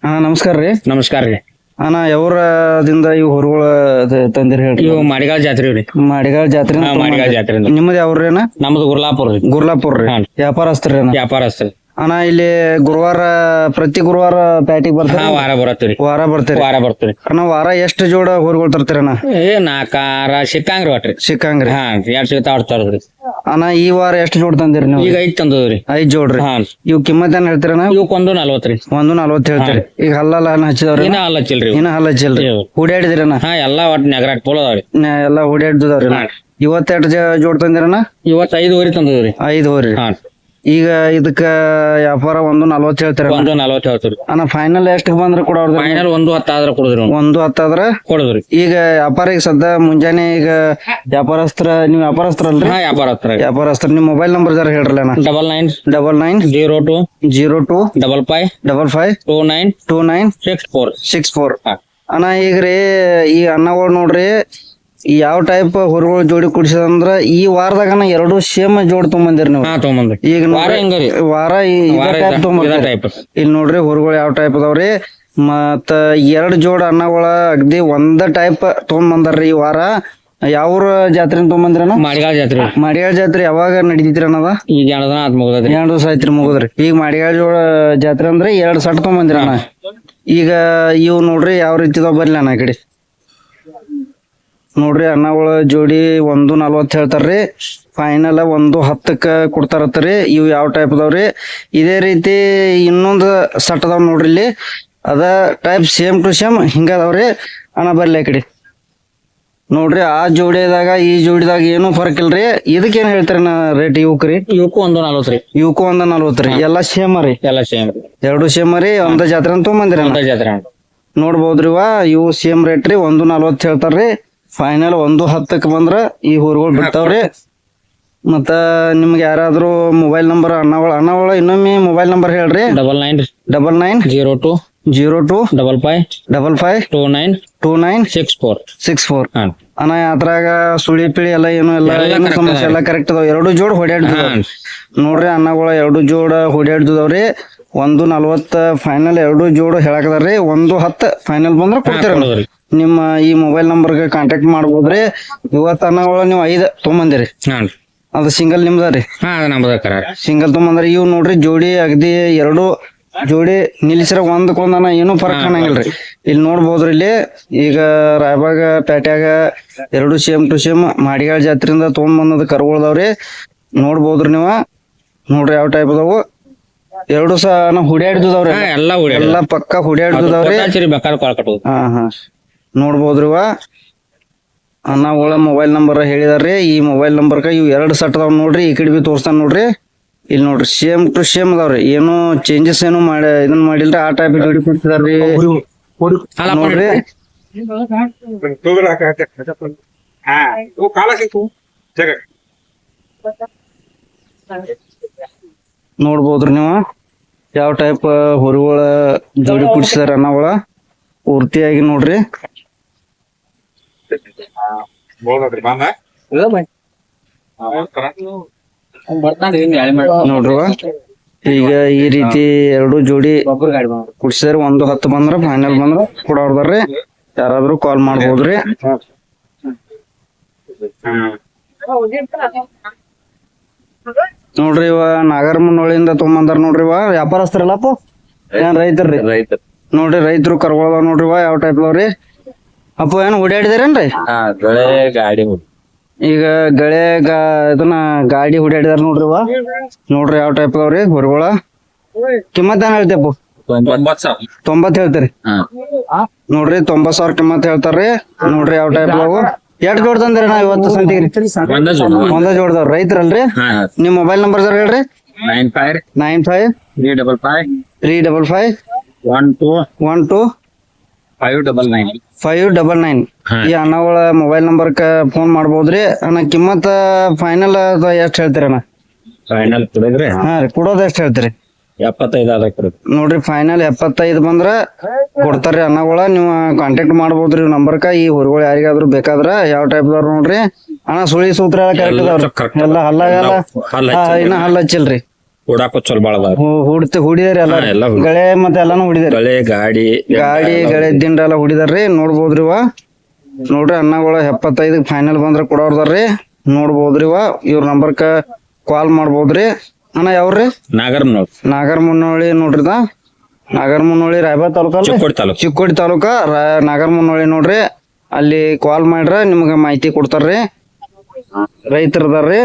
ನಮಸ್ಕಾರ ರೀ. ನಮಸ್ಕಾರ ರೀ. ಅಣ್ಣ ಯಾವ್ರದಿಂದ ಇವ್ ಹೊರಗಳ ತಂದಿರಿ ಹೇಳ್ರಿ. ಇವು ಮಾಡಿಗಾಲ್ ಜಾತ್ರೆ ರೀ. ಮಾಡಿಗಾಳ ಜಾತ್ರೆ. ಮಾಡಿಗಾಲ್ ಜಾತ್ರೆ ನಿಮ್ಮದ್ ಯಾವ್ರಿ ಅಣ್ಣ? ನಮ್ದು ಗುರ್ಲಾಪುರ ರೀ. ಗುರ್ಲಾಪುರ್ ರೀ. ವ್ಯಾಪಾರಸ್ತ್ರಿ ಅಣ್ಣ? ವ್ಯಾಪಾರಸ್ಥರಿ ಅಣ್ಣ ಇಲ್ಲಿ ಗುರುವಾರ ಪ್ರತಿ ಗುರುವಾರ ಪ್ಯಾಟಿಗೆ ಬರ್ತೀರಿ? ವಾರ ಬರತ್ತೀರಿ. ವಾರ ಬರ್ತೀರಿ? ವಾರ ಬರ್ತೀರಿ ಅಣ್ಣ ವಾರ ಎಷ್ಟು ಜೋಡ ಹೊರಗಳು ತರ್ತೀರಣ್ಣ? ನಾಲ್ಕಾರ ಸಿಕ್ಕಂಗ್ರಿ ಒಟ್ರಿ. ಸಿಕ್ಕಂಗ್ರಿ? ಹಾ 2 ಸಿಗ್ತಾವ ತರದ್ರಿ. ಅಣ್ಣ ಈ ವಾರ ಎಷ್ಟು ಜೋಡ್ ತಂದಿರಿ ನೀವು? ಈಗ 5 ತಂದದ್ರಿ. 5 ಜೋಡ್ರಿ. ಹಾ ಇವ್ ಕಿಮ್ಮತ್ ಏನ್ ಹೇಳ್ತೀರಣ್ಣ? ಇವಕ್ಕೊಂದು 40 ರೀ. 140 ಹೇಳ್ತೀರಿ. ಈಗ ಹಲ್ಲಲ್ಲ ಹಚ್ಚಿದವ್ರಿ? ಇನ್ನ ಹಲ್ಲ ಹಚ್ಚಿಲ್ರಿ. ಇನ್ನ ಹಲ್ಲ ಹಚ್ಚಿಲ್ರಿ. ಹುಡ್ಯಾಡಿದಿರಣ್ಣ? ಹಾ ಎಲ್ಲಾ ಒಟ್ ನೆಗರಾಟ್ ಪೋಲ್ ಅದಾವ್ರಿ. ಎಲ್ಲಾ ಹುಡ್ಯಾಡ್ದವ್ರಿ. ಇವತ್ತೆಷ್ಟು ಜೋಡ್ ತಂದಿರಣ್ಣ? ಇವತ್ತು 5 ವರಿ ತಂದದ್ರಿ. 5 ಹೋರಿ. ಹಾ ಈಗ ಇದಕ್ಕ ವ್ಯಾಪಾರ 140 ಹೇಳ್ತೀರ? 140 ಹೇಳ್ತೀರಿ. ಅಣ್ಣ ಫೈನಲ್ ಎಷ್ಟಕ್ ಬಂದ್ರೆ ಕೊಡೋರ್ದು? ಫೈನಲ್ 110 ಆದ್ರ ಕೊಡುದ್ರಿ. 110 ಆದ್ರ ಕೊಡುದ್ರಿ. ಈಗ ವ್ಯಾಪಾರ ಈಗ ಸದ್ದ ಮುಂಜಾನೆ ಈಗ ನೀವ್ ವ್ಯಾಪಾರಸ್ತ್ರಲ್ರಿ? ಹಾ ವ್ಯಾಪಾರಸ್ತ್ರ. ವ್ಯಾಪಾರಸ್ತ್ರ. ನಿಮ್ ಮೊಬೈಲ್ ನಂಬರ್ ಜರ ಹೇಳ್ರಲ್ಲ ಅಣ್ಣ. 99 02 55 29 64. ಅಣ್ಣ ಈಗ ರೀ ಈ ಅನ್ನಗಳು ನೋಡ್ರಿ ಯಾವ ಟೈಪ್ ಹೊರಗಳು ಜೋಡಿ ಕುಡಿಸದಂದ್ರ ಈ ವಾರದಾಗ 2 ಸೇಮ್ ಜೋಡ್ ತೊಗೊಂಬಂದಿರಿ ನೀವು? ಹಾ ತೊಗೊಂಬಂದ್ರಿ. ಈಗ ವಾರ ಇಲ್ಲಿ ನೋಡ್ರಿ ಹೊರಗಳು ಯಾವ ಟೈಪ್ ಅದಾವ್ರಿ. ಮತ್ತ 2 ಜೋಡ್ ಅನ್ನಗಳ ಅಗ್ದಿ ಒಂದ ಟೈಪ್ ತೊಗೊಂಬಂದಾರ್ರಿ ಈ ವಾರ. ಯಾವ್ರ ಜಾತ್ರೆ ತೊಗೊಂಬಂದ್ರಣ್ಣ? ಮಾಡಿಗಾಲ್ ಜಾತ್ರೆ. ಮಾಡಿಗಾಳ ಜಾತ್ರೆ ಯಾವಾಗ ನಡೀತಿದ್ರಿ ಅನ್ನದ? ಈಗ 2 ದಿನ ಆತ್ ಮುಗದ್ರಿ. 2 ದಿವಸ ಆಯ್ತ್ರಿ ಮುಗದ್ರಿ. ಈಗ ಮಾಡಿಗಾಳ ಜೋಡ ಜಾತ್ರೆ ಅಂದ್ರೆ 2 ಸಟ್ ತೊಗೊಂಬಂದ್ರಿ ಅಣ್ಣ. ಈಗ ಇವ್ ನೋಡ್ರಿ ಯಾವ ರೀತಿ ಇದಾವ ಬರ್ಲಿ ಅಣ್ಣ ಈ ಕಡೆ ನೋಡ್ರಿ. ಅನ್ನಗಳ ಜೋಡಿ 140 ಹೇಳ್ತಾರ್ರಿ. ಫೈನಲ್ 110ಕ್ಕ ಕೊಡ್ತಾರತ್ರಿ. ಇವ್ ಯಾವ ಟೈಪ್ ಅದಾವ್ರಿ. ಇದೇ ರೀತಿ ಇನ್ನೊಂದು ಸಟ್ ಅದಾವ್ ನೋಡ್ರಿ ಇಲ್ಲಿ. ಅದ ಟೈಪ್ ಸೇಮ್ ಟು ಸೇಮ್ ಹಿಂಗ ಅದಾವ್ರಿ. ಅಣ್ಣ ಬರ್ಲಿ ಕಡೆ ನೋಡ್ರಿ. ಆ ಜೋಡಿದಾಗ ಈ ಜೋಡಿದಾಗ ಏನು ಫರಕ್ ಇಲ್ರಿ. ಇದಕ್ಕೇನ್ ಹೇಳ್ತಾರ ರೇಟ್? ಇವಕ್ರಿ? ಇವಕ್ಕೂ 140 ರೀ. ಇವಕ್ಕೂ 140 ರೀ. ಎಲ್ಲಾ ಸೇಮ್ ರೀ? ಎಲ್ಲ ಸೇಮ್ ರೀ. 2 ಸೇಮ್ ರೀ. ಒಂದ ಜಾತ್ರೆ ಅಂತ ತೊಗೊಂಬಂದ್ರಿ? ಜಾತ್ರೆ ನೋಡ್ಬೋದ್ರಿ. ಇವು ಸೇಮ್ ರೇಟ್ ರೀ. 140 ಹೇಳ್ತಾರ್ರಿ. ಫೈನಲ್ 110ಕ್ಕೆ ಬಂದ್ರ ಈ ಊರುಗಳು ಬಿಡ್ತಾವ್ರಿ. ಮತ್ತ ನಿಮ್ಗೆ ಯಾರಾದ್ರೂ ಮೊಬೈಲ್ ನಂಬರ್ ಅನ್ನಗಳ ಇನ್ನೊಮ್ಮೆ ಮೊಬೈಲ್ ನಂಬರ್ ಹೇಳ್ರಿ. 99 02 55 29 64. ಅಣ್ಣ ಅದ್ರಾಗ ಸುಳಿ ಪಿಳಿ ಎಲ್ಲ ಏನು ಸಮಸ್ಯೆ ಎಲ್ಲ ಕರೆಕ್ಟ್ ಅದಾವ. 2 ಜೋಡ್ ಹೊಡ್ಯಾಡ್ದು ನೋಡ್ರಿ. ಅನ್ನಗಳ 2 ಜೋಡ ಹೊಡ್ಯಾಡ್ದವ್ರಿ. 140 ಫೈನಲ್ 2 ಜೋಡು ಹೇಳಕದಾರ್ರಿ. 110 ಫೈನಲ್ ಬಂದ್ರ ಕೊಡ್ತೀರ. ನಿಮ್ಮ ಈ ಮೊಬೈಲ್ ನಂಬರ್ಗೆ ಕಾಂಟ್ಯಾಕ್ಟ್ ಮಾಡ್ಬೋದ್ರಿ. ಇವತ್ತ ಅನ್ನಗಳು ನೀವು 5 ತೊಗೊಂಬಂದಿರಿ. ಅದು ಸಿಂಗಲ್ ನಿಮ್ದ್ರಿ? ಸಿಂಗಲ್ ತೊಗೊಂಬಂದ್ರಿ. ಇವ್ ನೋಡ್ರಿ ಜೋಡಿ ಅಗದಿ 2 ಜೋಡಿ ನಿಲ್ಲಿಸ್ರ ಒಂದಕ್ಕೊಂದನ ಏನು ಫರಕ್ ಕಾಣಂಗಿಲ್ರಿ. ಇಲ್ಲಿ ನೋಡ್ಬೋದ್ರಿ. ಇಲ್ಲಿ ಈಗ ರಾಯಬಾಗ ಪೇಟ್ಯಾಗ 2 ಸೇಮ್ ಟು ಸೇಮ್ ಮಾಡಿಗಾಳ ಜಾತ್ರೆಯಿಂದ ತೊಗೊಂಡ್ಬಂದದ ಕರುಗಳದಾವ್ರಿ. ನೋಡ್ಬೋದ್ರಿ ನೀವ. ನೋಡ್ರಿ ಯಾವ ಟೈಪ್ ಅದಾವು. 2 ಸಹ ಹುಡ್ಯಾಡ್ದವ್ರಿ. ಎಲ್ಲಾ ಪಕ್ಕ ಹುಡ್ಯಾಡ್ದವ್ರಿ. ಹಾ ನೋಡ್ಬೋದ್ರಿ. ಅನ್ನಗಳ ಮೊಬೈಲ್ ನಂಬರ್ ಹೇಳಿದಾರ್ರಿ. ಈ ಮೊಬೈಲ್ ನಂಬರ್ಗ ಇವ್ 2 ಸಟ್ ಅದಾವ್ ನೋಡ್ರಿ. ಈ ಕಡೆ ಬಿ ತೋರ್ಸ್ತಾನ ನೋಡ್ರಿ. ಇಲ್ಲಿ ನೋಡ್ರಿ ಸೇಮ್ ಟು ಸೇಮ್ ಅದಾವ್ರಿ. ಏನು ಚೇಂಜಸ್ ಏನು ಇದನ್ ಮಾಡಿಲ್ರಿ. ಆ ಟೈಪ್ ಜೋಡಿ ಕೊಡ್ತಿದಾರ್ರಿ ನೋಡ್ರಿ. ನೋಡ್ಬೋದ್ರಿ ನೀವು ಯಾವ ಟೈಪ್ ಹೊರಗಳ ಜೋಡಿ ಕುಡಿಸಿದಾರ ಅನ್ನಗಳ ಪೂರ್ತಿಯಾಗಿ ನೋಡ್ರಿ. ನೋಡ್ರಿ ಈಗ ಈ ರೀತಿ 2 ಜೋಡಿ ಕುಡ್ಸಿದಾರ. 110 ಬಂದ್ರ ಫೈನಲ್ ಬಂದ್ರ ಕೊಡೋರ್ದಾರ್ರಿ. ಯಾರಾದ್ರೂ ಕಾಲ್ ಮಾಡ್ಬೋದ್ರಿ. ನೋಡ್ರಿ ಇವ ನಾಗರಮನಹಳ್ಳಿಯಿಂದ ತೊಗೊಂಬಂದಾರ ನೋಡ್ರಿ. ವ್ಯಾಪಾರಸ್ಥರಲ್ಲಪ್ಪ ಏನ್ ರೈತರ್ರಿ? ನೋಡ್ರಿ ರೈತರು ಕರ್ಗೊಳದಾವ ನೋಡ್ರಿ. ಯಾವ ಟೈಪ್ ಅದಾವ್ರಿ? ಅಪ್ಪ ಏನ್ ಹುಡ್ಯಾಡಿದಾರೇನ್ರಿ? ಈಗ ಗಳೆ ಇದನ್ನ ಗಾಡಿ ಹುಡ್ಯಾಡಿದಾರ ನೋಡ್ರಿ. ನೋಡ್ರಿ ಯಾವ ಟೈಪ್ ಅದಾವ್ರಿ ಹೊರಗಳ. ಕಿಮ್ಮತ್ ಏನ್ ಹೇಳ್ತೇಪ್ಪ? 90 ಹೇಳ್ತೀರಿ. ನೋಡ್ರಿ 90,000 ಕಿಮ್ಮತ್ ಹೇಳ್ತಾರ್ರಿ. ನೋಡ್ರಿ ಯಾವ ಟೈಪ್ ಅದಾವು. ಎಷ್ಟ್ ಜೋಡ್ ತಂದ್ರಿ ನಾ ಇವತ್ತು ಸಂತಿಗೆ? ಒಂದ ಜೋಡ್ದವ್ರ ರೈತರಲ್ರಿ? ನಿಮ್ ಮೊಬೈಲ್ ನಂಬರ್ ಸರ್ ಹೇಳ್ರಿ. 95 355 12 599. ಈ ಅನ್ನಗಳ ಮೊಬೈಲ್ ನಂಬರ್ಕ ಫೋನ್ ಮಾಡ್ಬೋದ್ರಿ. ಅಣ್ಣ ಕಿಮ್ಮತ್ ಫೈನಲ್ ಎಷ್ಟ್ ಹೇಳ್ತೀರಣ್ಣ? ಹಾ ರೀ ಕೊಡೋದ್ ಎಷ್ಟ್ ಹೇಳ್ತೀರಿ? 75 ನೋಡ್ರಿ ಫೈನಲ್ 75 ಬಂದ್ರ ಕೊಡ್ತಾರ್ರಿ ಅನ್ನಗಳ. ನೀವು ಕಾಂಟ್ಯಾಕ್ಟ್ ಮಾಡ್ಬೋದ್ರಿ ನಂಬರ್ಕ. ಈ ಹೊರಗಳು ಯಾರಿಗಾದ್ರು ಬೇಕಾದ್ರ ಯಾವ ಟೈಪ್ ಅದಾರ ನೋಡ್ರಿ. ಅಣ್ಣ ಸುಳಿ ಸೂತ್ರ ಎಲ್ಲ ಕರೆಕ್ಟ್ ಅದಾವ್ರಿ. ಎಲ್ಲ ಹಲ್ಲಾಗಲ್ಲ ಇನ್ನ ಹಲ್ಲ ಹಚ್ಚಿಲ್ರಿ. ಓಡಾಕೋ ಚಲೋ ಬಾಳ ಅದಾವ ಹುಡಿದಾರಿ ಎಲ್ಲ ಎಲ್ಲ ಹುಡಿ- ಗಳೆ ಮತ್ತೆ ಎಲ್ಲಾನು ಹುಡಿದಾರಿ ಗಳೆ ಗಾಡಿ ಗಾಡಿ ಗಳೆ ದಿಂಡ ಎಲ್ಲ ಹುಡಿದಾರ್ರಿ ನೋಡ್ಬೋದ್ರಿ ಇವ ನೋಡ್ರಿ ಅನ್ನಗಳು 75 ಫೈನಲ್ ಬಂದ್ರ ಕೊಡೋರ್ದಾರ್ರಿ ನೋಡ್ಬೋದ್ರಿ ಇವ ಇವ್ರ ನಂಬರ್ಕ ಕಾಲ್ ಮಾಡ್ಬೋದ್ರಿ ಅಣ್ಣ ಯಾವ್ರಿ ನಾಗರ್ ನೋಡ್ ನಾಗರಮುನ್ನೋಳಿ ನೋಡ್ರಿ ನಾಗರಮುನ್ನೋಳಿ ರಾಯಬಾಗ್ ತಾಲೂಕ ಚಿಕ್ಕೋಡಿ ತಾಲೂಕು ಚಿಕ್ಕೋಡಿ ತಾಲೂಕ ನಾಗರಮುನ್ನೋಳಿ ನೋಡ್ರಿ ಅಲ್ಲಿ ಕಾಲ್ ಮಾಡ್ರ ನಿಮ್ಗ ಮಾಹಿತಿ ಕೊಡ್ತಾರ್ರಿ ರೈತರದಾರ್ರಿ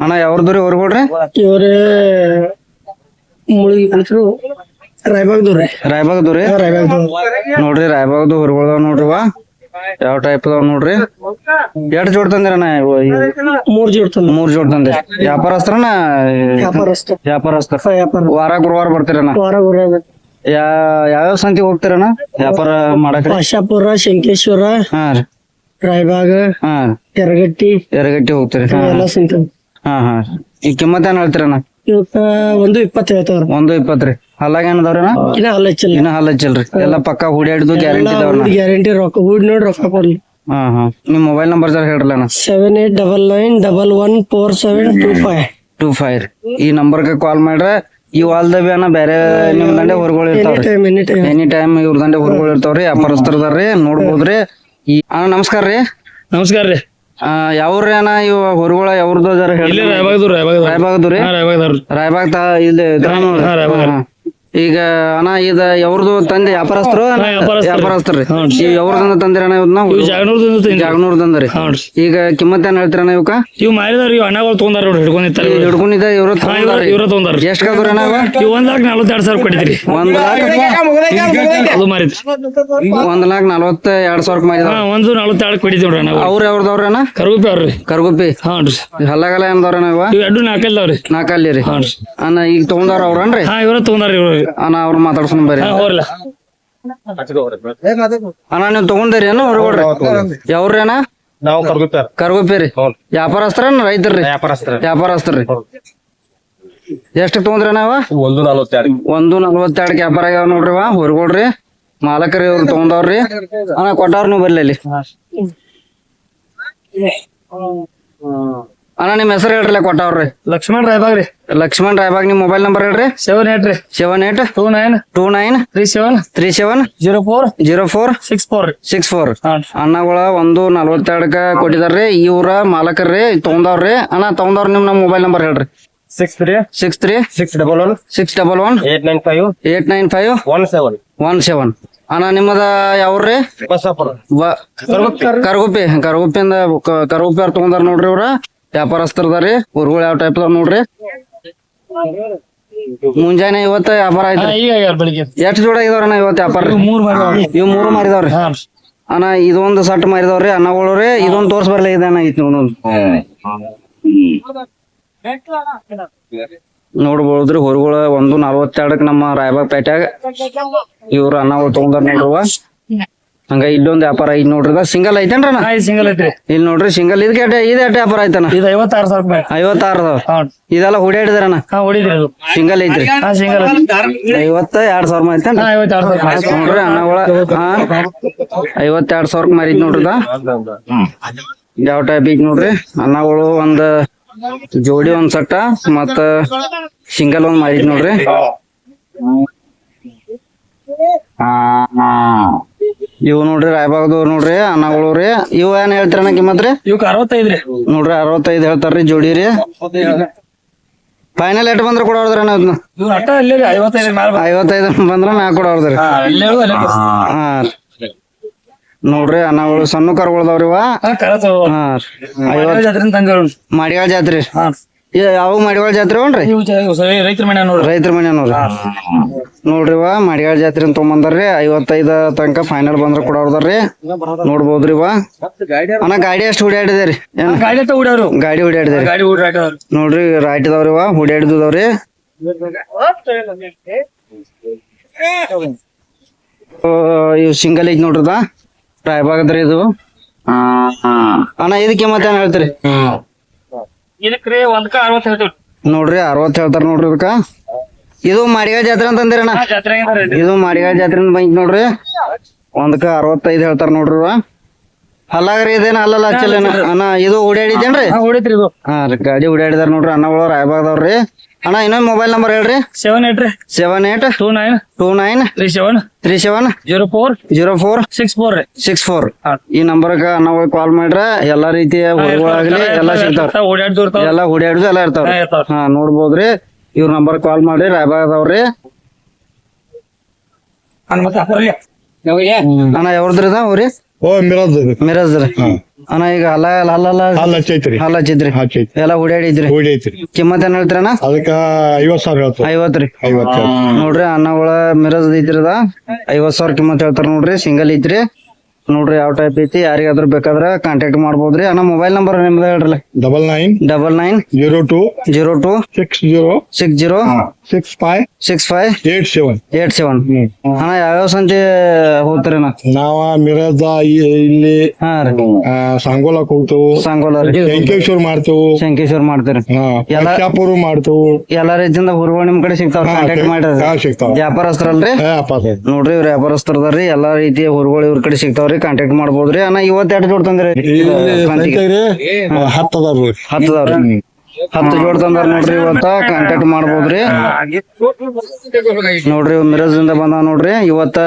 ಅಣ್ಣ ಯಾವ್ರದ್ರಿ ಹೊರಗಳ್ರಿ ಇವ್ರೆ ಮುಳುಗಿ ಕುಳಿತರು ರಾಯಬಾಗ್ದವ್ರೆ ರಾಯಬಾಗ್ದವ್ರಿ ನೋಡ್ರಿ ರಾಯಬಾಗ್ದು ಹೊರಗಳ್ದಾವ ನೋಡ್ರಿವ ಯಾವ ಟೈಪ್ ಅದಾವ ನೋಡ್ರಿ ಎಷ್ಟ್ ಜೋಡ್ ತಂದಿರಣ್ಣ ಮೂರ್ ಜೋಡ್ ತಂದ ಮೂರ್ ಜೋಡ್ ತಂದಿರಿ ವ್ಯಾಪಾರಸ್ಥರನ ವ್ಯಾಪಾರಸ್ಥ ವ್ಯಾಪಾರಸ್ಥರ ವ್ಯಾಪಾರ ವಾರ ಗುರುವಾರ ಬರ್ತೀರಣ್ಣ ವಾರ ಊರಾಗ ಯಾವ್ಯಾವ ಸಂತಿ ಹೋಗ್ತೀರಣ್ಣ ವ್ಯಾಪಾರ ಮಾಡಕ್ ಆಶಾಪುರ ಶಂಕೇಶ್ವರ ಹಾ ರೀ ರಾಯಬಾಗ ಹಾ ಯರಗಟ್ಟಿ ಎರಗಟ್ಟಿ ಹೋಗ್ತೀರಿ ಎಲ್ಲ ಸಿಂತ ಹಾ ಈ ಕಿಮ್ಮತ್ ಏನ್ ಹೇಳ್ತೀರಣ್ಣ ಇವಕ್ಕ 1.20 ಹೇಳ್ತಾವ್ರ 1.20 ರೀ ಹಲ್ಲಾಗ ಏನ್ ಅದಾವ್ರಣ್ಣ ಇನ್ನ ಹಲ್ಲ ಹಚ್ಚಲ್ಲ ಇನ್ನ ಹಲ್ಲ ಹಚ್ಚಲ್ರಿ ಎಲ್ಲ ಪಕ್ಕ ಹುಡಿಯಾಡ್ದು ಗ್ಯಾರಂಟಿ ಇದಾವ್ರಣ್ಣ ಗ್ಯಾರಂಟಿ ರೊಕ್ಕ ಹೂಡ್ ನೋಡಿ ರೊಕ್ಕ ಕೊಡ್ಲಿ ಹಾ ನಿಮ್ ಮೊಬೈಲ್ ನಂಬರ್ ಜರ ಹೇಳ್ರಲ್ಲ ಅಣ್ಣ 7899114725 25 ಈ ನಂಬರ್ಗೆ ಕಾಲ್ ಮಾಡ್ರೆ ಈ ವಾಲ್ದ ಬಿ ಅಣ್ಣ ಬೇರೆ ನಿಮ್ ದಂಡೆ ಹೊರಗಳು ಇರ್ತಾವ್ರಿ ಎನಿ ಟೈಮ್ ಎನಿ ಟೈಮ್ ಇವ್ರ ದಂಡೆ ಹೊರಗಳು ಇರ್ತಾವ್ರಿ ವ್ಯಾಪಾರಸ್ಥರದಾರ್ರಿ ನೋಡ್ಬೋದ್ರಿ ಈ ಅಣ್ಣ ನಮಸ್ಕಾರ ರೀ ನಮಸ್ಕಾರ ರೀ ಯಾವ್ರಿ ಅಣ್ಣ ಇವ ಹೊರಗಳ ಯಾವ್ದು ಜರ ಹೇಳಿ ಇಲ್ಲಿ ರಾಯಬಾಗ್ದವ್ರು ರಾಯಬಾಗ್ದು ರೀ ರಾಯಬಾಗ್ ಇಲ್ಲಿ ಇದ್ರ ನೋಡ್ರಿ. ಹಾ. ಈಗ ಅಣ್ಣ ಇದ ಯಾವ್ದು ತಂದೆ ವ್ಯಾಪಾರಸ್ಥರು ವ್ಯಾಪಾರಸ್ಥರ್ರಿ ಈ ಯಾವ್ದಂದ ತಂದಿರಣ್ಣ ಇವನ್ನ ಜಾಗನೂರ್ದಂದ್ರಿ ಈಗ ಕಿಮ್ಮತ್ ಏನ್ ಹೇಳ್ತೀರಣ್ಣ ಇವಕ್ಕ ಇವ್ ಮಾರಿದಾರ ಇವ್ ಅಣ್ಣಗಳು ತಗೊಂಡಾರ ನೋಡ್ರಿ ಹಿಡ್ಕೊಂಡಿರ್ತಾರ ಹಿಡ್ಕೊಂಡಿದ್ದ ಇವ್ರ ಇವ್ರ ತಗೊಂಡಾರ ಎಷ್ಟ್ ಕಲ್ದ್ರಿ ಅಣ್ಣ ಇವ್ 1,42,000 ಕೊಟ್ಟಿದ್ರಿ 1,42,000 ಅದು ಮಾರಿದ್ರಿ 1,42,000 ಮಾರಿದ 1,42 ಕೊಟ್ಟಿದ್ವಿ ನೋಡ್ರಿ ಅಣ್ಣ ಅವ್ರ ಯಾವ್ದವ್ರಿ ಅಣ್ಣ ಕರ್ಗುಪ್ಪಿ ಅವ್ರಿ ಕರ್ಗುಪ್ಪಿ ಹಾನ್ರಿ ಹಲ್ಲಗಲ್ಲ ಏನದವ್ರಣ್ಣ ಇವ ಇವ್ ಎರಡು ನಾಲ್ಕಲ್ದವ್ರಿ ನಾಲ್ಕಲ್ಲಿ ರೀ ಹಾನ್ರಿ ಅಣ್ಣ ಈಗ ತಗೊಂಡವ್ರ ಅವ್ರನ್ರಿ ಹಾ ಇವ್ರ ತಗೊಂಡಾರ ಇವ್ರು ಅಣ್ಣ ಅವ್ರ ಮಾತಾಡ್ಸ್ಕೊಂಡ್ ಬರ್ರಿ ಹೋರ್ಲ ಅಣ್ಣ ನೀವ್ ತಗೊಂಡಿರಿ ಅಣ್ಣ ಹೊರಗಡ್ರಿ ಯಾವ್ರಿ ಅಣ್ಣ ನಾವು ಕರ್ಗುತ್ತಾರ ಕರ್ಗುಪ್ಪಿ ರೀ ವ್ಯಾಪಾರಸ್ಥರನ್ನ ರೈತರ್ರಿ ವ್ಯಾಪಾರಸ್ಥರ್ರಿ ಎಷ್ಟ್ ತಗೊಂಡ್ರಿ ನಾವ 142 1,42 ವ್ಯಾಪಾರ ಆಗ್ಯಾವ ನೋಡ್ರಿ ಹೊರಗಡ್ರಿ ಮಾಲಕರಿ ಅವ್ರು ತಗೊಂಡವ್ರಿ ಅಣ್ಣ ಕೊಟ್ಟಾರ ನೀವು ಬರ್ಲಿ ಅಲ್ಲಿ ಅಣ್ಣ ನಿಮ್ ಹೆಸರು ಹೇಳ್ರಲ್ಲ ಕೊಟ್ಟವ್ರಿ ಲಕ್ಷ್ಮಣ್ ರಾಯಬಾಗ್ ರೀ ಲಕ್ಷ್ಮಣ್ ರಾಯಬಾಗ್ ನಿಮ್ ಮೊಬೈಲ್ ನಂಬರ್ ಹೇಳ್ರಿ 78 ರೀ 7829370464 ಅಣ್ಣಗಳ 1,42 ಕೊಟ್ಟಿದಾರ್ರಿ ಇವ್ರ ಮಾಲಕರ್ರಿ ತಗೊಂಡವ್ರಿ ಅಣ್ಣ ತಗೊಂಡವ್ರ ನಿಮ್ ನಮ್ ಮೊಬೈಲ್ ನಂಬರ್ ಹೇಳ್ರಿ 63 ಅಣ್ಣ ನಿಮ್ಮದ ಯಾವ್ರಿ ಕರ್ಗುಪ್ಪಿಯಿಂದ ಕರ್ಗುಪ್ಪಿ ಅವ್ರ ತಗೊಂಡಾರ ನೋಡ್ರಿ ಇವ್ರ ವ್ಯಾಪಾರಸ್ಥರದಾರಿ ಊರುಗಳು ಯಾವ ಟೈಪ್ ಅದಾವ ನೋಡ್ರಿ ಮುಂಜಾನೆ ಇವತ್ತ ವ್ಯಾಪಾರ ಐತ್ರಿ ಈಗ ಬೆಳಿಗ್ಗೆ ಎಷ್ಟ್ ಜೋಡ ಆಗಿದಾವ್ರಣ್ಣ ಇವತ್ತು ವ್ಯಾಪಾರ ಇವ್ ಮೂರು ಮಾರಿದಾವ್ರಿ ಅಣ್ಣ ಇದೊಂದು ಸಟ್ ಮಾರಿದಾವ್ರಿ ಅನ್ನಗಳು ರೀ ಇದೊಂದು ತೋರ್ಸ್ ಬರ್ಲಿ ಇದೆ ಅಣ್ಣ ಐತಿ ನೋಡ್ಬೋದ್ರಿ ಹೊರಗಳ 1,42 ನಮ್ಮ ರಾಯಬಾಗ್ ಪೇಟ್ಯಾಗ ಇವ್ರ ಅನ್ನಗಳು ತಗೊಂಡಾರ ನೋಡ್ರಿವ ಹಂಗ ಇಲ್ಲೊಂದ್ ವ್ಯಾಪಾರ ಐತಿ ನೋಡ್ರಿ ಸಿಂಗಲ್ ಐತೇನ್ರಣ್ಣ ಸಿಂಗಲ್ ಐತ್ರಿ ಇಲ್ಲಿ ನೋಡ್ರಿ ಸಿಂಗಲ್ ಇದಕ್ಕೆ ಇದು ವ್ಯಾಪಾರ ಐತಣ್ಣ ಇದು 56,000 ರೂಪಾಯಿ 56 ಇದೆಲ್ಲ ಹುಡಿಯಾಡಿದಾರಣ್ಣ ಹೊಡಿದ್ರಿ ಅದು ಸಿಂಗಲ್ ಐತ್ರಿ ಸಿಂಗಲ್ 52,000 ಐತೇನ್ರಿ 56,000 ನೋಡ್ರಿ ಅನ್ನಗಳ 52,000 ಮಾರಿದ್ ನೋಡ್ರಿ ಯಾವ ಟೈಪ್ ಐತಿ ನೋಡ್ರಿ ಅನ್ನಗಳು ಒಂದ್ ಜೋಡಿ ಒಂದ್ ಸಟ್ಟ ಮತ್ತ ಸಿಂಗಲ್ ಒಂದ್ ಮಾರಿದ್ ನೋಡ್ರಿ ಇವ್ ನೋಡ್ರಿ ರಾಯಬಾಗ್ದು ನೋಡ್ರಿ ಅನ್ನಗಳು ರೀ ಇವ್ ಏನ್ ಹೇಳ್ತಾರಣ್ಣ ಕಿಮ್ಮತ್ ರೀ ಇವಕ್ಕೆ 65 ರೀ ನೋಡ್ರಿ 65 ಹೇಳ್ತಾರ್ರಿ ಜೋಡಿ ರೀ ಫೈನಲ್ ಎಟ್ ಬಂದ್ರ ಕೊಡೋದ್ರಿ ಅಣ್ಣ ಇದನ್ನ ಇವ್ರ ಅಟ್ಟ ಅಲ್ಲೇ 55 ಮ್ಯಾಲ 55 ಬಂದ್ರ ಮ್ಯಾಗ ಕೊಡೋದ್ರಿ ಅಲ್ಲೇ ಹಾ ನೋಡ್ರಿ ಅನ್ನಗಳು ಸಣ್ಣ ಕರ್ಗೊಳ್ದವ್ರಿ ಇವ ಹಾ ಮಾಡಿಗಾಳ ಜಾತ್ರಿ ಯಾವ ಮಾಡಿಗಾಳ ಜಾತ್ರೆ ಹೋನ್ರಿ ರೈತರ ಮನೆ ನೋಡ್ರಿ ರೈತರ ಮನೆ ನೋಡ್ರಿ ನೋಡ್ರಿವ ಮಾಡಿಗಾಳ ಜಾತ್ರೆ ಅಂತ ತೊಗೊಂಬಂದಾರ್ರಿ 55 ತನಕ ಫೈನಲ್ ಬಂದ್ರ ಕೊಡೋರ್ದಾರ್ರಿ ನೋಡ್ಬೋದ್ರಿ ಇವ ಅಣ್ಣ ಗಾಡಿ ಅಷ್ಟ್ ಹುಡಿಯಾಡಿದೇರಿ ಗಾಡಿ ಹುಡ್ಯಾರು ಗಾಡಿ ಹುಡಿಯಾಡಿದೇರಿ ಗಾಡಿ ಹುಡ್ರಾಕವ್ರಿ ನೋಡ್ರಿ ರೈಟ್ ಇದಾವ್ರಿ ಇವ ಹುಡಿಯಾಡಿದವ್ರಿ ಇವ್ ಸಿಂಗಲ್ ಐತಿ ನೋಡ್ರದ ರಾಯಬಾಗದ್ರಿ ಇದು ಅಣ್ಣ ಇದಕ್ಕೆ ಮತ್ತೇನ್ ಹೇಳ್ತೀರಿ ಇದಕ್ರಿ 1,60 ಹೇಳ್ತೀವಿ ನೋಡ್ರಿ 60 ಹೇಳ್ತಾರ ನೋಡ್ರಿ ಇದಕ್ಕ ಇದು ಮಾಡಿಗಾಲ್ ಜಾತ್ರೆ ಅಂತಂದಿರಣ್ಣ. ಜಾತ್ರೆ ಇದು ಮಾಡಿಗಾಲ್ ಜಾತ್ರೆ ಬಂಕ್ ನೋಡ್ರಿ. ಒಂದಕ್ಕ 65 ಹೇಳ್ತಾರ ನೋಡ್ರಿ ಇವ. ಹಲ್ಲಾಗ್ರಿ ಇದೇನ ಅಲ್ಲಲ್ಲ ಹಚ್ಚಲೇನ ಅಣ್ಣ. ಇದು ಓಡಾಡಿದೇನ್ರಿ? ಹೊಡಿತ್ರಿ ಇದು ಹಾ ರೀ ಗಾಡಿ ಓಡಾಡಿದಾರ ನೋಡ್ರಿ ಅನ್ನಗಳು ರಾಯಬಾಗದವ್ರಿ. ಅಣ್ಣ ಇನ್ನೊಂದ್ ಮೊಬೈಲ್ ನಂಬರ್ ಹೇಳ್ರಿ. 78 ರೀ 7829 29 37 04 04 64 ರೀ 64. ಹಾ. ಈ ನಂಬರ್ಗ ನಾವು ಕಾಲ್ ಮಾಡ್ರ ಎಲ್ಲಾ ರೀತಿಯ ಹೊರಗಳಾಗ್ಲಿ ಎಲ್ಲಾ ಸಿಗ್ತಾವ್ರಿ. ಓಡಾಡ್ದು ಇರ್ತಾವ ಎಲ್ಲಾ ಓಡಾಡುದು ಎಲ್ಲಾ ಇರ್ತಾವ್ರಿ. ಇರ್ತಾವ್ರಿ. ಹಾ ನೋಡ್ಬೋದ್ರಿ. ಇವ್ರ ನಂಬರ್ ಕಾಲ್ ಮಾಡಿ ರಾಯಬಾಗದವ್ರಿ. ಮತ್ತೆ ಬರಲಿ ಅಣ್ಣ ಯಾವ್ದ್ರಿ ಅವ್ರಿ? ಓ ಮಿರಾಜ್ ಮಿರಜ್ ರೀ. ಅಣ್ಣ ಈಗ ಹಲ್ಲ ಹಾಲ್ ಹಚ್ಚೈತ್ರಿ ಹಲ್ಲ ಹಚ್ಚಿದ್ರಿ ಹಚ್ಚೈತಿ ಎಲ್ಲಾ ಓಡಾಡಿದ್ರಿ. ಹೂಡಿ ಐತ್ರಿ. ಕಿಮ್ಮತ್ ಏನ್ ಹೇಳ್ತೀರಣ್ಣ? ಅದಕ್ಕ 50,000 ಹೇಳ್ತಾರ. 50 ರೀ. 50 ನೋಡ್ರಿ ಅನ್ನಗಳ ಮಿರಜ್ ಐತ್ರಿದ 50,000 ಕಿಮ್ಮತ್ ಹೇಳ್ತಾರ ನೋಡ್ರಿ. ಸಿಂಗಲ್ ಐತ್ರಿ ನೋಡ್ರಿ. ಯಾವ ಟೈಪ್ ಐತಿ ಯಾರಿಗಾದ್ರೂ ಬೇಕಾದ್ರ ಕಾಂಟ್ಯಾಕ್ಟ್ ಮಾಡ್ಬೋದ್ರಿ. ಅಣ್ಣ ಮೊಬೈಲ್ ನಂಬರ್ ನಿಮ್ದ ಹೇಳ್ರಲ್ಲ. 99 99 02 02 60 60 65 65 87. 87. ಅಣ್ಣ ಯಾವ್ಯಾವ ಸಂತೆ ಹೋಗ್ತೀರಣ್ಣ? ನಾವ ಮಿರಾಜ ಇಲ್ಲಿ ಹಾ ರೀ ಸಂಗೋಲಕ್ ಹೋಗ್ತೇವು, ಸಂಗೋಲ ರೀ ಶಂಕೇಶ್ವರ್ ಮಾಡ್ತೇವು, ಶಂಕೇಶ್ವರ್ ಮಾಡ್ತೀರಿ. ಶಾಪುರ್ ಮಾಡ್ತೇವು. ಎಲ್ಲಾ ರೀತಿಯಿಂದ ಹುರುಗಳು ನಿಮ್ ಕಡೆ ಸಿಗ್ತಾವ. ಕಾಂಟ್ಯಾಕ್ಟ್ ಮಾಡ್ರಿ. ಸಿಗ್ತಾವ. ವ್ಯಾಪಾರಸ್ಥರಲ್ರಿ? ನೋಡ್ರಿ ಇವ್ರ ವ್ಯಾಪಾರಸ್ಥರದಾರ್ರಿ. ಎಲ್ಲಾ ರೀತಿಯ ಹುರುಗಳು ಇವ್ರ ಕಡೆ ಸಿಗ್ತಾವ್ರಿ. ಕಾಂಟ್ಯಾಕ್ಟ್ ಮಾಡ್ಬೋದ್ರಿ. ಅಣ್ಣ ಇವತ್ತು ಎರಡು ಜೋಡ್ ತಂದ್ರಿ? 10 ಅದಾವ್ರಿ. 10 ಅದಾವ್ರಿ. 10 ಜೋಡ್ ತಂದಾರ ನೋಡ್ರಿ. ಇವತ್ತ ಕಾಂಟ್ಯಾಕ್ಟ್ ಮಾಡ್ಬೋದ್ರಿ. ನೋಡ್ರಿ ಮಿರಜ್ ಇಂದ ಬಂದ ನೋಡ್ರಿ. ಇವತ್ತ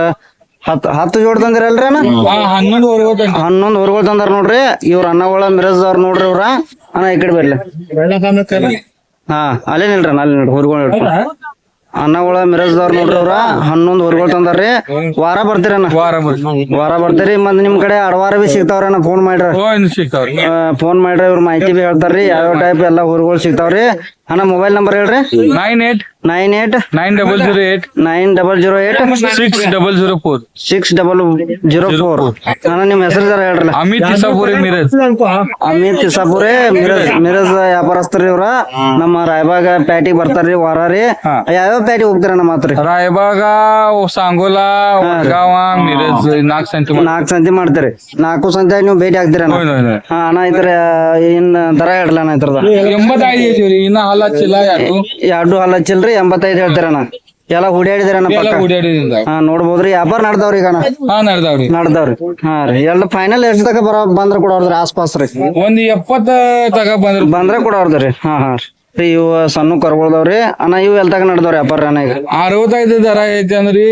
10 ಜೋಡ್ ತಂದಿರಲ್ರಿ ಅಣ್ಣ? 11 ಹೊರಗಳು ತಂದಾರ ನೋಡ್ರಿ. ಇವ್ರ ಅನ್ನಗಳ ಮಿರಜ್ ಅವ್ರ ನೋಡ್ರಿ. ಇವ್ರ ಅಣ್ಣ ಈ ಕಡೆ ಬರ್ಲಿ. ಹಾ ಅಲ್ಲೇ ನಿಲ್ರಿ ಅಲ್ಲಿ ನೋಡ್ರಿ ಹೊರಗಳು ಅನ್ನಗಳ ಮಿರಜ್ದವ್ರ ನೋಡ್ರಿ. ಅವ್ರ 11 ಹೊರಗಳು ತಂದಾರ್ರಿ. ವಾರ ಬರ್ತೀರಣ್ಣ? ವಾರ ಬರ್ತೀರಿ. ಮತ್ ನಿಮ್ ಕಡೆ ಅಡವಾರ ಬಿ ಸಿಗ್ತಾವ್ರಣ್ಣ? ಫೋನ್ ಮಾಡ್ರಿ. ಫೋನ್ ಮಾಡ್ರಿ. ಇವ್ರ ಮಾಹಿತಿ ಬಿ ಹೇಳ್ತಾರ್ರಿ. ಯಾವ್ಯಾವ ಟೈಪ್ ಎಲ್ಲಾ ಹೊರಗಳು ಸಿಗ್ತಾವ್ರಿ. ಅಣ್ಣ ಮೊಬೈಲ್ ನಂಬರ್ ಹೇಳ್ರಿ. 98 9008 9008 6004 6004. ಅಣ್ಣ ನಿಮ್ ಹೆಸರು ಜರ ಹೇಳ್ರಲ್ಲ. ಅಮಿತ್ ಇಸಾಪುರಿ ಮಿರಜ್. ಅಮಿತ್ ಇಸಾಪುರಿ ಮಿರಜ್ ವ್ಯಾಪಾರಸ್ಥರಿ ಇವ್ರ. ನಮ್ಮ ರಾಯಬಾಗ ಪ್ಯಾಟಿಗೆ ಬರ್ತಾರ್ರಿ ವಾರ ರೀ. ಯಾವ್ಯಾವ ಪ್ಯಾಟಿಗೆ ಹೋಗ್ತಾರಣ್ಣ ಮಾತ್ರಿ? ರಾಯಬಾಗ, ಸಾಂಗೋಲಾ, ವಡ್ಗಾವ, ಮಿರಜ್ 4 ಸಂತೆ 4 ಸಂತೆ ಮಾಡ್ತೀರಿ. 4 ಸಂತೆ ನೀವು ಭೇಟಿ ಆಗ್ತೀರಣ್ಣ? ಹಾ ಅಣ್ಣ ಇತರ ಏನ್ ದರ ಹೇಳ್ರಲ್ಲ ಅಣ್ಣ ಇತರದ? 85 ಐತಿವ್ರಿ. ಇನ್ನ ಹಾಲ್ ಹಚ್ಚಿಲ್ಲ. ಎರಡು ಹಾಲ್ ಹಚ್ಚಿಲ್ರಿ. 85 ಹೇಳ್ತೀರಣ್ಣ. ಎಲ್ಲ ಹುಡಿಯಾಡಿದಿರಣ್ಣ ಪಕ್ಕ? ಹಾ ನೋಡ್ಬೋದ್ರಿ. ವ್ಯಾಪಾರ ನಡ್ದಾವ್ರಿ ಈಗ? ನಡ್ದಾವ್ರಿ. ಹಾ ರೀ. ಎಲ್ಲ ಫೈನಲ್ ಎಷ್ಟ್ ತಕ ಬಂದ್ರ ಕೊಡೋರ್ದ್ರಿ ಆಸ್ಪಾಸ್ ರೀ? 70 ತಗ ಬಂದ್ರ ಕೊಡೋರ್ದ್ರಿ. ಹಾ ಹಾ ರೀ. ಇವು ಸಣ್ಣ ಕರ್ಗೊಳ್ದವ್ರಿ ಅಣ್ಣ. ಇವು ಎಲ್ ತಕ ನಡ್ದವ್ರಿ ವ್ಯಾಪಾರ ಅಣ್ಣ ಈಗ? 65 ದರ ಐತಿ ಅಂದ್ರಿ.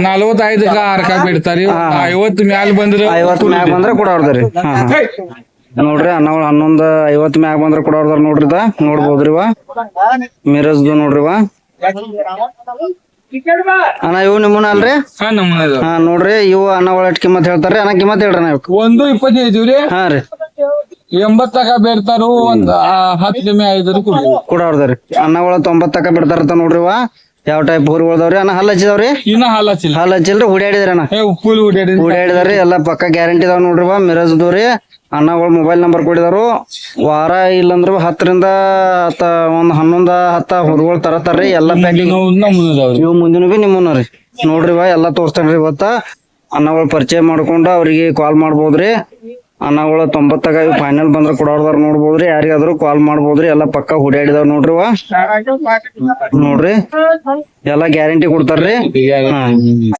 45 ಅರ್ಕ ಬಿಡ್ತಾರಿ. 50 ಮ್ಯಾಲ ಬಂದ್ರ 50 ಮ್ಯಾಗ ಬಂದ್ರ ಕೊಡೋರ್ದ್ರಿ. ಹಾ ಹಾ ನೋಡ್ರಿ ಅನ್ನಗಳು 11 50 ಮ್ಯಾಗ ಬಂದ್ರ ಕೊಡೋರ್ದಾರ ನೋಡ್ರಿ. ನೋಡ್ಬೋದ್ರಿ ಇವ ಮಿರಜ್ದು ನೋಡ್ರಿ. ಇವ ಅಣ್ಣ ಇವು ನಿಮ್ಮನ ಅಲ್ರಿ? ಹಾ ನೋಡ್ರಿ. ಇವು ಅನ್ನಗಳ ಎಷ್ಟ್ ಕಿಮ್ಮತ್ ಹೇಳ್ತಾರ್ರಿ ಅಣ್ಣ? ಕಿಮ್ಮತ್ ಹೇಳ್ರಿ ಅಣ್ಣ. 1.20 ಐತಿವ್ರಿ. ಹಾ ರೀ 80 ತಕ ಬೇಡ್ತಾರು. ಒಂದ್ 10 ಕಮ್ಮಿ ಐದ್ರಿ ಕೊಡೋರ್ದ್ರಿ. ಅನ್ನಗಳ 90 ತಕ ಬಿಡ್ತಾರಂತ ನೋಡ್ರಿ. ಇವ ಯಾವ ಟೈಪ್ ಊರ್ಗಳದವ್ರಿ ಅಣ್ಣ? ಹಲ್ ಹಚ್ಚಿದವ್ರಿ? ಇನ್ನ ಹಾಲ್ ಹಚ್ಚಿಲ್ಲ. ಹಲ್ ಹಚ್ಚಿಲ್ರಿ. ಹುಡಿಯಾಡಿದ್ರಿ ಅಣ್ಣ? ಫುಲ್ ಹುಡಿಯಾಡಿದಾರಿ. ಎಲ್ಲಾ ಪಕ್ಕ ಗ್ಯಾರಂಟಿ ಇದಾವ ನೋಡ್ರಿ. ಮಿರಜ್ದವ್ರಿ ಅನ್ನಗಳು ಮೊಬೈಲ್ ನಂಬರ್ ಕೊಟ್ಟಿದಾರು. ವಾರ ಇಲ್ಲಂದ್ರ 10 ರಿಂದ 11 10 ಹುರುಗಳು ತರತಾರ್ರಿ. ಎಲ್ಲಾ ಪ್ಯಾಕಿಂಗ್ ಇವು ಮುಂದಿನ ಬಿ ನಿಮ್ಮನ್ನ ರೀ ನೋಡ್ರಿ. ಎಲ್ಲಾ ತೋರಿಸ್ತಾನ್ರಿ. ಇವತ್ತ ಅನ್ನಗಳು ಪರಿಚಯ ಮಾಡ್ಕೊಂಡ ಅವ್ರಿಗೆ ಕಾಲ್ ಮಾಡ್ಬೋದ್ರಿ. ಅನ್ನಗಳು 90 ತಗ ಇವು ಫೈನಲ್ ಬಂದ್ರ ಕೊಡೋರ್ದಾರ ನೋಡ್ಬೋದ್ರಿ. ಯಾರಿಗಾದ್ರು ಕಾಲ್ ಮಾಡ್ಬೋದ್ರಿ. ಎಲ್ಲಾ ಪಕ್ಕ ಹುಡಿಯಾಡಿದಾವ್ ನೋಡ್ರಿ. ನೋಡ್ರಿ ಎಲ್ಲಾ ಗ್ಯಾರಂಟಿ ಕೊಡ್ತಾರ್ರಿ.